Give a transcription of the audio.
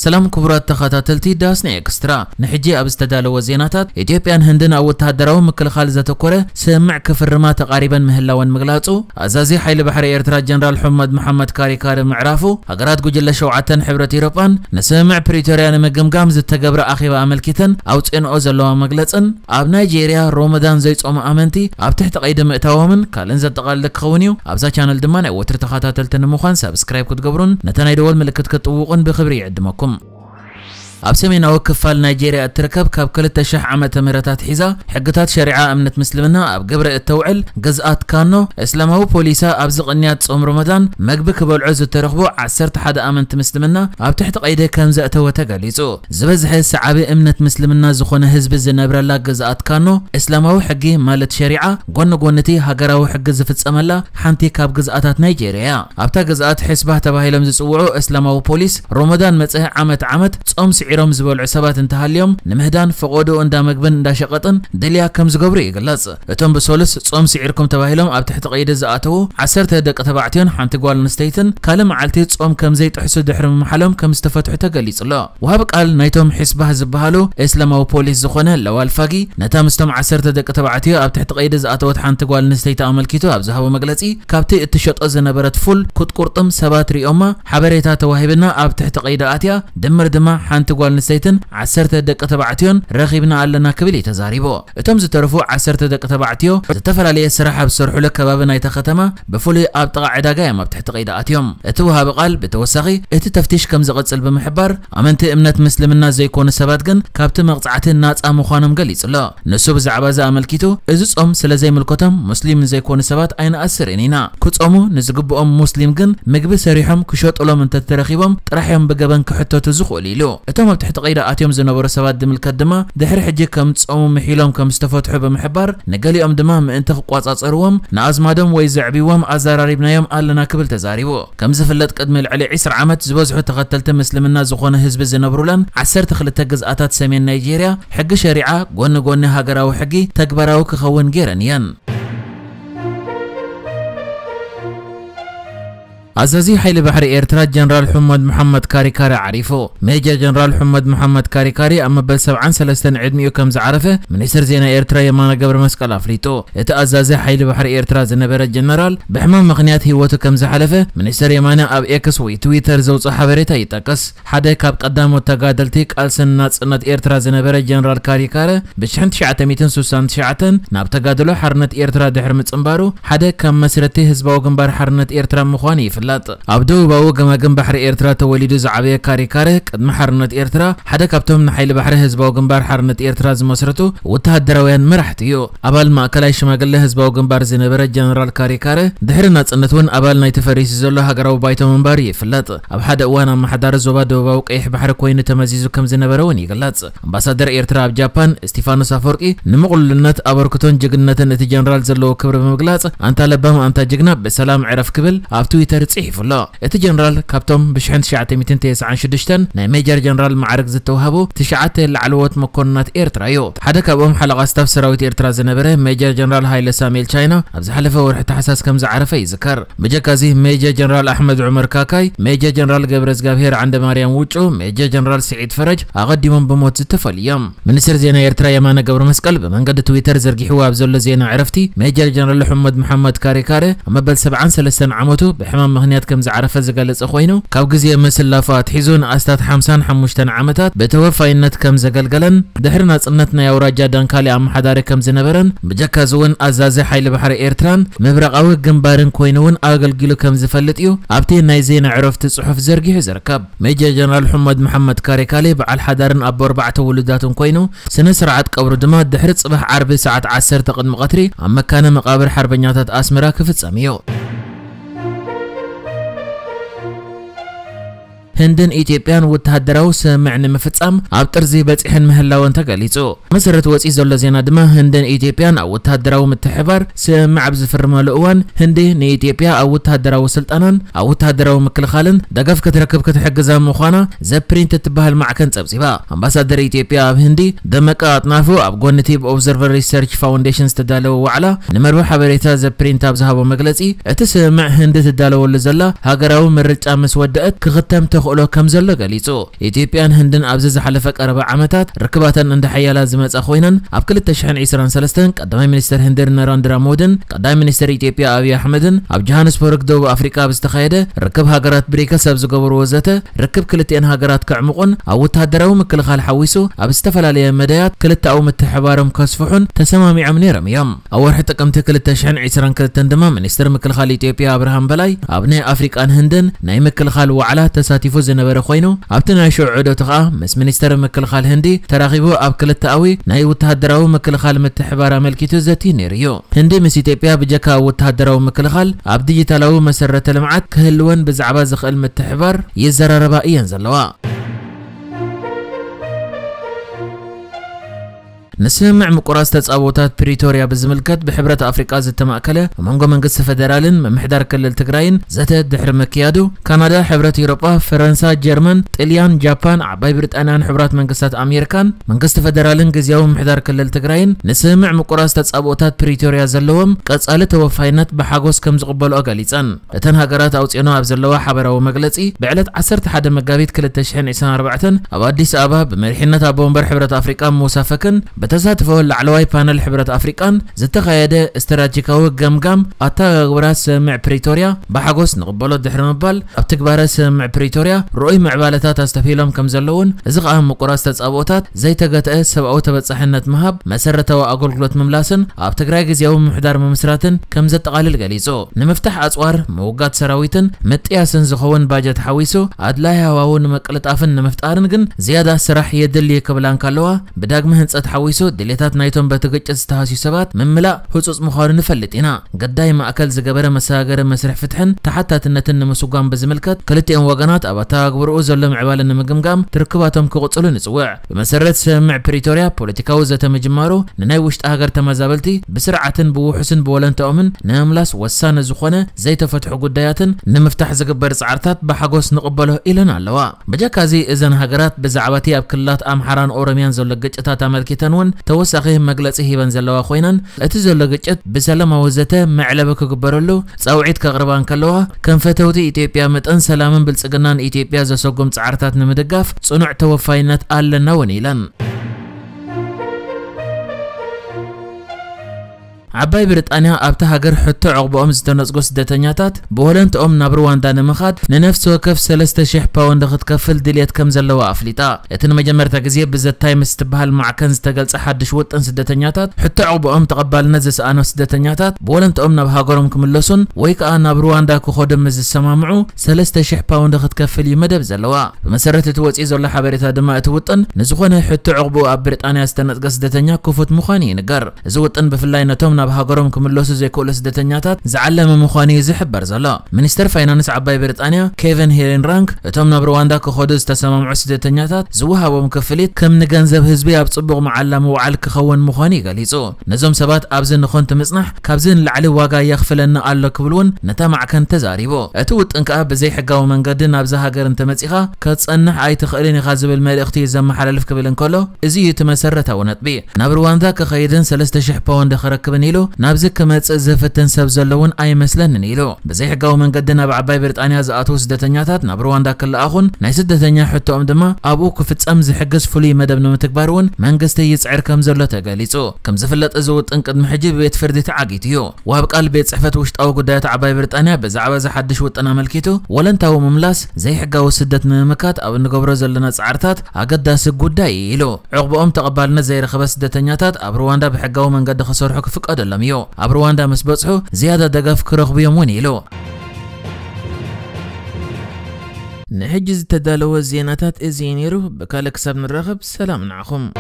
سلام كبرات تخاتلتي داسني اكسترا نحجي ابستدالو وزيناتات اثيوبيان هندن او وتهدراو مكلخال زتكوره سمع كفرما تقريبا مهلاون مغلاصو ازازي حيل بحر ايرترا جنرال محمد كاريكار معرافو هغرات گجله شوعتن حبرت يوروبان نسمع بريتوريان مگمگام زتغبر اخيبا املكيتن او صنو زلوا مغلصن اب نيجيريا رمضان زي صوم امنتي اب تحت قيد مئتاومن كالن زتقال خونيو ابزا channel دمان وتر تخاتلتن مخان سبسكرايب كتغبرون نتناي دول ملكت كتوقن بخبري يعدمكم أبسمين أو كفال نيجيريا التركب كاب كل التشح عمة مرتات حيزا حقتات شريعة أمنة مسلمنا أب قبر التوعل جزءات كانو إسلامه بوليسا أبزق النيات صوم رمضان مقبك بالعز الترخبو عسرت حدا أمنة مسلمنا أب تحت قيده كم زأته وتقاليزو زبزح السعابي أمنة مسلمنا زخونه هزب الزنابر الله جزءات كانو إسلامه حقي مالت شريعة قنتي هجراو حق زفت أملا حنتي كاب جزءات نيجيريا أبتا جزءات حسبه تباهي لمزس وعو إسلامه بوليس رمضان متسه عمت صوم عيرهم زبول عصابات انتهى اليوم نمهدان فقودو اندا مقبن اندا شقطن دليا كم زقبري يقلص اتم بسولس صوم سعيركم تباهلهم اب تحت قيد زاتو 10 دقه تبعتين حنت قال نستيتن كلام معلتي صوم كم زي تحسو دحرم محلهم كم استفتحو تغليصلو وهب قال نايتهم حسبه زبهالو اسلامو بوليس زخونه لوالفاغي نتا مستم 10 دقه تبعتي اب تحت قيد زاتو حنت قال نستيت املكيتو اب زهبو مغلصي كابتي اتشطو زنبرت فول كوت قرطم سبات ريوما حبريتا توهبنا اب تحت قيد اتيا دمر دما حنت قال نستيتن 10 دقه تبعتيون رخيبنا علنا كبلي تزاريبو اتم زترفو 10 دقه تبعتيو تتفلالي السراحه بسرحو لك بابنا يتختما بفولي اب طقع عداغا ما بتحت قيداتيوم اتوها بقال بتوسخي ات تفتيش كم زقصل بمحبر امنت امنت مسلمنا زيكون سبات كن كابت مقصعتن ناصا مخانم غليصلا نسو بزعبا زاملكيتو ازصوم سلازي ملكتم مسلم زيكون سبات اين اسرينينا كصومو نزغبኦም مسلم كن مغب سريحم كشطلهم انت ترخيبهم طرحهم بغبن كحتو زخوليلو اتم تحت قيداتهم زنبر سبات دمل كدما دحر حجي كم تصوم محيلهم كم استفتحوا بمحبر نقليهم دمام انت قواصاصرهم نازمادهم وي زعبيهم ازاراريبنايهم علنا كبل تزاريبو كم زفلت قدم العلي 10 عمت زبزحو تختلت مسلمنا زخونه حزب زنبرولن 10 خلت جزءات سمين نيجيريا حق شريعه غون هاغراو حقي تكبراو كخون غيرنيان عزازي حيل بحر ايرترا جنرال محمد كاريكار عريفو ميجر جنرال محمد كاريكاري اما بسبعان سلستن عدميو كم زعرفه من يسر زينا ايرترا يمانا قبر مسكال افريتو اتأزازي حيل بحر ايرترا زنبر الجنرال بحمام مغنيات هيوتو كم زحلفه من يسر يمانا اب اكس وي تويتر زوص حبريتا يتاكس حدا كاب قدامو تقادلتي قالسن ناصنت ايرترا زنبر جنرال كاريكار بشحنت شعتميتن سوسان شعتن ناب تقادلو حرنت ايرترا دحر مصنبارو حدا كم مسرتي حزباو جنبار حرنت ايرترا مخواني عبدو باو جماجم بحر إيرترا توليدو زعبية كاريكاره قدم حرنت إيرترا حدا كابتهم نحيل بحر هزباو جنبار حرنت إيرترا زمسرتو وتهدروين مرحتيو أبال ما أكلاي شماغل هزباو جنبار زنبرة جنرال كاريكاره دحرنا تصنتون أبال نايت فريس زولو هاقراو بايتو منباري فلات أب حدا وانا محدار زوبادو باو قيح بحر كوين تمازيزو كم زنبروني قلات أمباسادر إيرترا بجابان استيفانو سافورقي نمقل لنت أبركتون جغنتن اتي جنرال زلو كبر بمقلات أنت لبهم أنت جغنا بسلام عرف كبل أب تويتر صحيح لا ات جنرال كابتوم بشحن شعتميتن 96 نا ميجر جنرال معرق زتوهبو تشعت العلوات مكونات ايرترايو حدا كابهم حلقه ستاف سراويت ايرترا زنبره ميجر جنرال هايله ساميل تشاينا ابز حلفه ورح تحساس كم زعرفه يذكر بجكازي ميجر جنرال احمد عمر كاكاي ميجر جنرال جبرز غابير عند مريم وچو ميجر جنرال سعيد فرج اقدمهم بموت زتفليام منسر زينا ايرترا يمانه قبر مسقل بمنقد تويتر زرقيحو ابزول زينا عرفتي ميجر جنرال محمد كاريكاره اما بل 73 عمتو بحمام مغنيات كم زعرفه زغلص خوينو كاب غزي مسلافات حيزون استات 55 عمتات بتوفاينت كم زغلغلن دحرنا صنتنا يا وراجا دانكالي ام حدار كم زنبرن بجكازون ازازي حيل بحر ايرتران مبرقاو جنبارن كوينون اغلغلو كم زفلطيو ابتي ناي زينا عرفت صحف زرغي زركب ميجر جنرال محمد كاريكالي بعل حدارن اب 4 ولداتن كوينو سنه سرعت قبر دما دحر صبح عرب ساعه 10 قدم قطري ام مكان مقابر حربنياتات اسمرا كفصاميو هندن إثيوبيان وتهدراو سمعن مفصام اب طرزي بصحن مهلاون تغليصو مسرت وصي زلو زينا دما هندن إثيوبيان او وتهدراو متحبر سمع بزفرمالو اوان هندي نإثيوبيا او وتهدراو سلطانن او وتهدراو مكلخالن دغف كتركب كتحجزا مخانا زبرينت تبهل معكن صبصيبا امباسادر إثيوبيا اب هندي دمقا اطنافو اب غونتيب اوبزرفر ريسيرش فاونديشن تدالو وعلا نمرو حبريتا زبرينت اب زهبو مغلصي اتسمع هند تدالو لزلا هاغراو مرጫ مسودات كختم ዘኽእሎ ከም ዘሎ ገሊጹ ኢትዮጵያን ህንድን ኣብዚ ዝሓለፈ ቀረባ ዓመታት ርክባተን እንደ ሓያላት ዝመጸ ኮይነን ኣብ 2023 ቀዳማይ ሚኒስትር ህንድ ናራንድራ ሞዲን ቀዳማይ ሚኒስትር ኢትዮጵያ አብይ አሕመድን ኣብ ጆሃንስበርግ ደቡብ ኣፍሪካ ብዝተኻየደ ርክብ ሃገራት ብሪክስ ኣብ ዝገበርዎ ወዘተ ርክብ ክልቲአን ሃገራት ክዕምቁን ኣብ ወተሃደራዊ ምክልኻል ሓዊሱ ኣብ ዝተፈላለየ መዳያት ክልተኣው ምትሕባሮም ከስፍሑን ተሰማሚዖም ነይሮም እዮም ኣብ ወርሒ ጥቅምቲ 2022 ድማ ሚኒስትር ምክልኻል ኢትዮጵያ አብርሃም በላይ ኣብ ናይ ኣፍሪቃን ህንድን ናይ ምክልኻል ዋዕላ ተሳቲፉ ዝነበረ ኮይኑ ኣብቲ ናይ ሽዑ ዑደቱ ከዓ ምስ ሚኒስትር ምክልኻል ህንዲ ተራኺቡ ኣብ ክልተኣዊ ናይ ወተሃደራዊ ምክልኻል ምትሕባር ኣመልኪቱ ዘቲ ነይሩ እዩ ህንዲ ምስ ኢትዮጵያ ብጀካ ወተሃደራዊ ምክልኻል ኣብ ዲጂታላዊ መሰረተ ልምዓት ክህልወን ብዛዕባ ዝኽእል ምትሕባር ይዘራረባ እየን ዘለዋ نسمع مقراص تصاوتات بريتوريا بزملكت بحبرة أفريقيا زتماكله ومنغو منغس فدرالين ممحدار كلل تግራይን زت دحر مكيادو كندا حبرة أوروبا فرنسا جرمن طليان جابان عباي بريطانيان حبرات منغسات أمريكان منغس فدرالين غزياو ممحدار كلل تግራይን نسمع مقراص تصاوتات بريتوريا زلوم قصاله توفاينت بحاغوس كم زقبلو غليصن اتن هاغرات اوصينو اب زلوا حبراو مغلصي بعلت 11 مغابيت 2024 اب اديس ابا بمرحنت ابو منبر حبرة أفريقيا موسافكن بتساتفوا العلواي بانل حبرة أفريقيا زتقايده استراتيجيكاوي غمغام اتاغبراس مع بريتوريا بحاغوس نقبلو دحر مبال ابتكبارس مع بريتوريا رؤي معبالتات استفيلهم كم زلون ازقام مقراص تصاوتات زي تغته سبعو تبصحنت مهاب مسرتوا اغلغلوت مملاسن اب تግራይ ግዚያው ምሕዳር መምስራትን ከም ዘጠቃልል ገሊጹ ንምፍታሕ ኣጽዋር መውጋት ሰራዊትን መጥያስን ዝኸውን ባጀት ሓዊሱ ኣድላይ ሃዋውን መቅለጣፍን ንምፍጣርን ግን ዝያዳ ስራሕ የድል ይከብላን ካለዋ ብዳግመ ህንጸት ሓዊሱ ድሌታት ናይቶም በትግጭት ዝተሃስዩ ሰባት ምምላእ ህጹጽ ምዃኑ ንፈልጥ ኢና ገዳይ ማእከል ዝገበረ መሰጋገረ መስርሕ ፍትሕን ተሓታትነትን ንምስጓም ብዝምልከት ክልቲኦም ወገናት ኣብ ኣተግብርኡ ዘሎ ምዕባልን ንምግምጋም ትርክባቶም ክቕጽሉ ንጽውዕ ብመሰረት ስምዕ ፕሪቶሪያ ፖለቲካዊ ዘተመጅማሩ ንናይ ውሽጢ ሃገር ተመዛበልቲ بسرعة بوحسن بولن تأمن نملاس وسان زخونة زي تفتح قديات نمفتح زقبر سعرتات بحقوس نقبله إلنا اللواء بجاكازي إذن هجرات بزعباتي أبكلات أمحران أورميان زلقج أتا ملكتنون توسخهم مجلسه بنزلوا خوينا أتزلقج بسلامة وزته معلبك قبرلو سوعيد كغربان كلوها كان فتوتي إثيوبيا متأن سلاما بالسجنان إثيوبيا زسوقم سعرتات نمدقاف صنع توفاينات آلنا ونيلان عباي بريطانيا ابتا هاجر حتى عقبهم زتنصقو سدتنياتات بولنت ناب رواندا نمخاد ننفس وكف 3000 باوند ክትከፍል ድልየት ከም ዘለዋ ኣፍሊጣ እተን መጀመርታ ግዜ ብዘታይ ምስትበሃል ማዕከን ዝተገልጸ ሓድሽ ወጥን ስደተኛታት ሕቶ ዕቅቦም ተቀባልነት ዘሰኣኖ ስደተኛታት በወለንቶም ናብ ሃገሮም ክምለሱን ወይ ከዓ ናብ ሩዋንዳ ክኸዱም ዝሰማምዑ 3000 ፓውንድ ክትከፍል ይመደብ ዘለዋ በመሰረት እቲ ወጪ ዘሎ ሓበሬታ ድማ እቲ ወጥን ንዝኾነ ሕቶ ዕቅቦ ኣብ ብሪጣንያ ዝተነጽገ ስደተኛ ክፉት ምዃኑ ይንገር እዚ ወጥን ብፍላይ ነቶም ናብ ሃገሮም ክምለሱ ዘይክእሉ ስደተኛታት ዝዓለመ ምዃኑ ይዝሕበር ዘሎ ሚኒስትር ፋይናንስ ዓባይ ብሪጣንያ ኬቨን ሄረንራንክ እቶም ናብ ሩዋንዳ ክኸዱ ዝተሰማምዑ ስደተኛታት ዝወሃቦም ክፍሊት ከም ንገንዘብ ህዝቢ ኣብ ጽቡቕ መዓላ መውዓል ክኸውን ምዃኑ ይገሊጹ ነዞም ሰባት ኣብዚ ንኾን ትምጽናሕ ካብዚ ንላዕሊ ዋጋ የኽፍለና ኣሎ ክብሉን ነታ ማዕከን ተዛሪቦ እቲ ውጥን ከዓ ብዘይ ሕጋዊ መንገዲ ናብዚ ሃገር እንተመጺኻ ክትጸንሕ ኣይትኽእልን ኢኻ ዝብል መልእኽቲ ዘመሓላልፍ ክብል እንከሎ እዚ እዩ መሰረታዊ ነጥቢ ናብ ሩዋንዳ ክኸይድን 3000 ፓውንድ ክረክብን ኢሉ ናብዚ ክመጽእ ዝፍትን ሰብ ዘለውን ኣይመስለንን ኢሉ ብዘይ ሕጋዊ መንገዲ ናብ ዓባይ ብሪጣንያ ዝኣትዉ ስደተኛታት ናብ ሩዋንዳ ክለኣኹን ናይ ስደተኛ ሕቶኦም ድማ ኣብኡ ክፍጸም ዝሕግዝ ፍሉይ መደብ ንምትግባር እውን መንግስቲ ይጽዕር ከም ዘሎ ተገሊጹ ከም ዝፍለጥ እዚ ውጥን ቅድሚ ሕጂ ብቤት ፍርዲ ተዓጊቱ እዩ ወሃብ ቃል ቤት ጽሕፈት ውሽጣዊ ጉዳያት ዓባይ ብሪጣንያ ብዛዕባ ዝሓድሽ ውጥን ኣመልኪቱ ወለንታዊ ምምላስ ዘይ ሕጋዊ ስደት ንምምካት ኣብ ንገብሮ ዘለና ጻዕርታት ኣገዳሲ ጉዳይ ኢሉ ዕቅቦኦም ተቐባልነት ዘይረኸበ ስደተኛታት ኣብ ሩዋንዳ ብሕጋዊ መንገዲ ክሰርሑ ክፍቀደሎም እዩ ኣብ ሩዋንዳ ምስ በጽሑ ዝያዳ ደገፍ ክረኽቡ እዮም እውን ኢሉ نحجز تدالو الزيناتات ازينيرو بكالك ساب نرغب سلام نعخم